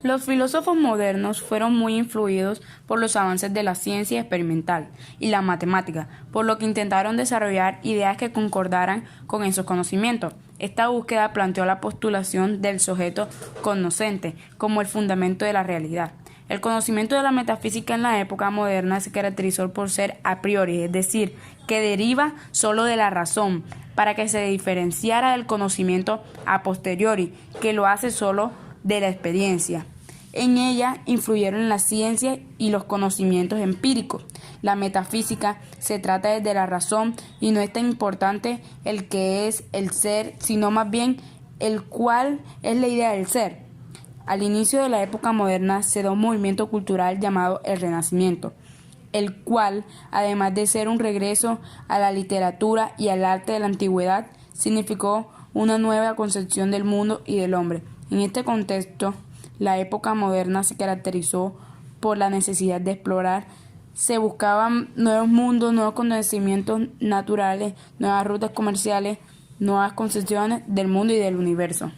Los filósofos modernos fueron muy influidos por los avances de la ciencia experimental y la matemática, por lo que intentaron desarrollar ideas que concordaran con esos conocimientos. Esta búsqueda planteó la postulación del sujeto cognoscente como el fundamento de la realidad. El conocimiento de la metafísica en la época moderna se caracterizó por ser a priori, es decir, que deriva solo de la razón, para que se diferenciara del conocimiento a posteriori, que lo hace solo de la experiencia. En ella influyeron la ciencia y los conocimientos empíricos. La metafísica se trata desde la razón y no es tan importante el que es el ser, sino más bien el cual es la idea del ser. Al inicio de la época moderna se da un movimiento cultural llamado el Renacimiento, el cual, además de ser un regreso a la literatura y al arte de la antigüedad, significó una nueva concepción del mundo y del hombre. En este contexto, la época moderna se caracterizó por la necesidad de explorar. Se buscaban nuevos mundos, nuevos conocimientos naturales, nuevas rutas comerciales, nuevas concepciones del mundo y del universo.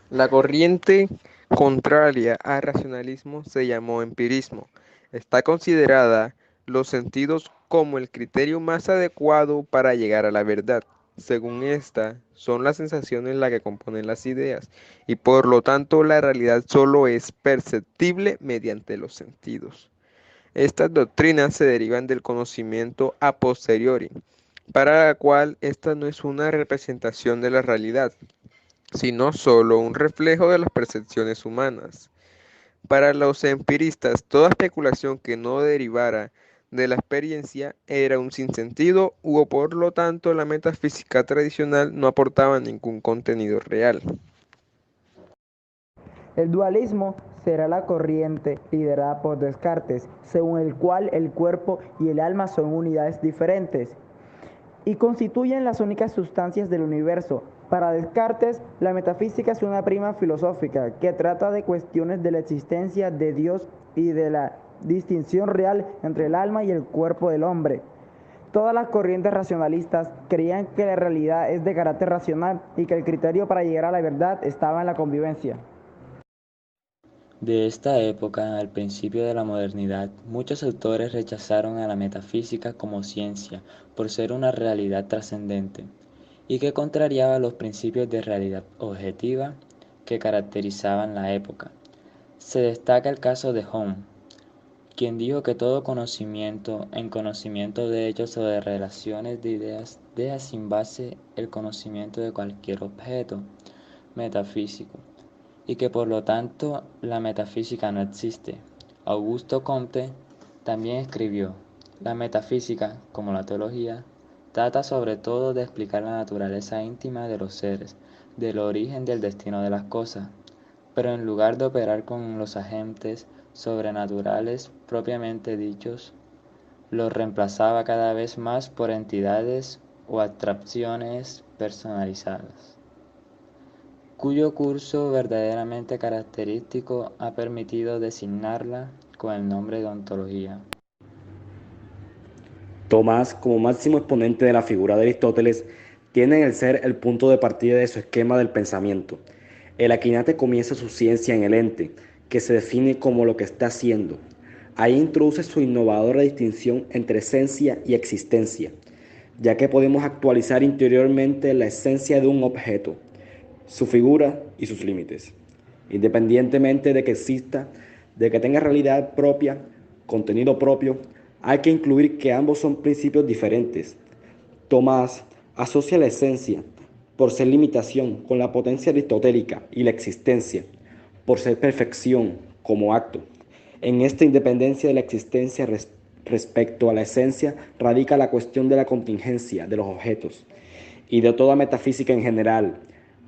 La corriente contraria al racionalismo se llamó empirismo. Está considerada los sentidos como el criterio más adecuado para llegar a la verdad. Según esta, son las sensaciones las que componen las ideas y por lo tanto la realidad solo es perceptible mediante los sentidos. Estas doctrinas se derivan del conocimiento a posteriori, para la cual esta no es una representación de la realidad, sino solo un reflejo de las percepciones humanas. Para los empiristas, toda especulación que no derivara de la experiencia era un sinsentido o por lo tanto la metafísica tradicional no aportaba ningún contenido real. El dualismo será la corriente liderada por Descartes, según el cual el cuerpo y el alma son unidades diferentes y constituyen las únicas sustancias del universo. Para Descartes, la metafísica es una prima filosófica que trata de cuestiones de la existencia de Dios y de la distinción real entre el alma y el cuerpo del hombre. Todas las corrientes racionalistas creían que la realidad es de carácter racional y que el criterio para llegar a la verdad estaba en la convivencia. De esta época al principio de la modernidad, muchos autores rechazaron a la metafísica como ciencia por ser una realidad trascendente y que contrariaba los principios de realidad objetiva que caracterizaban la época. Se destaca el caso de Hume, quien dijo que todo conocimiento en conocimiento de hechos o de relaciones de ideas deja sin base el conocimiento de cualquier objeto metafísico, y que por lo tanto la metafísica no existe. Augusto Comte también escribió: la metafísica, como la teología, trata sobre todo de explicar la naturaleza íntima de los seres, del origen del destino de las cosas, pero en lugar de operar con los agentes sobrenaturales propiamente dichos, los reemplazaba cada vez más por entidades o abstracciones personalizadas, cuyo curso verdaderamente característico ha permitido designarla con el nombre de ontología. Tomás, como máximo exponente de la figura de Aristóteles, tiene en el ser el punto de partida de su esquema del pensamiento. El aquinate comienza su ciencia en el ente, que se define como lo que está haciendo. Ahí introduce su innovadora distinción entre esencia y existencia, ya que podemos actualizar interiormente la esencia de un objeto, su figura y sus límites, independientemente de que exista, de que tenga realidad propia, contenido propio. Hay que incluir que ambos son principios diferentes. Tomás asocia la esencia, por ser limitación, con la potencia aristotélica y la existencia, por ser perfección como acto. En esta independencia de la existencia respecto a la esencia radica la cuestión de la contingencia de los objetos y de toda metafísica en general.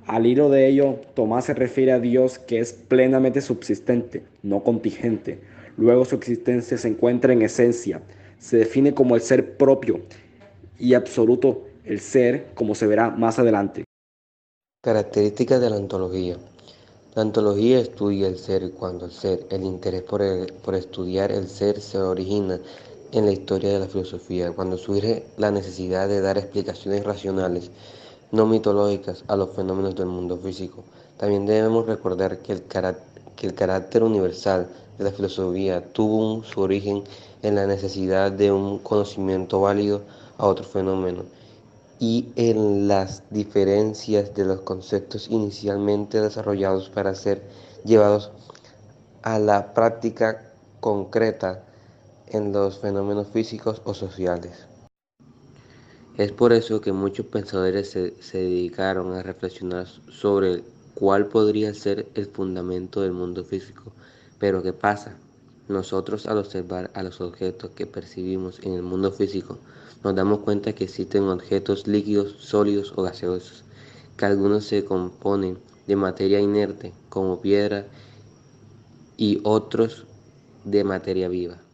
Al hilo de ello, Tomás se refiere a Dios que es plenamente subsistente, no contingente. Luego su existencia se encuentra en esencia, se define como el ser propio y absoluto, el ser, como se verá más adelante. Características de la ontología. La ontología estudia el ser cuando el interés por estudiar el ser se origina en la historia de la filosofía, cuando surge la necesidad de dar explicaciones racionales, no mitológicas, a los fenómenos del mundo físico. También debemos recordar que el carácter universal de la filosofía tuvo su origen en la necesidad de un conocimiento válido a otro fenómeno y en las diferencias de los conceptos inicialmente desarrollados para ser llevados a la práctica concreta en los fenómenos físicos o sociales. Es por eso que muchos pensadores se dedicaron a reflexionar sobre cuál podría ser el fundamento del mundo físico. Pero ¿qué pasa? Nosotros al observar a los objetos que percibimos en el mundo físico, nos damos cuenta que existen objetos líquidos, sólidos o gaseosos, que algunos se componen de materia inerte como piedra y otros de materia viva.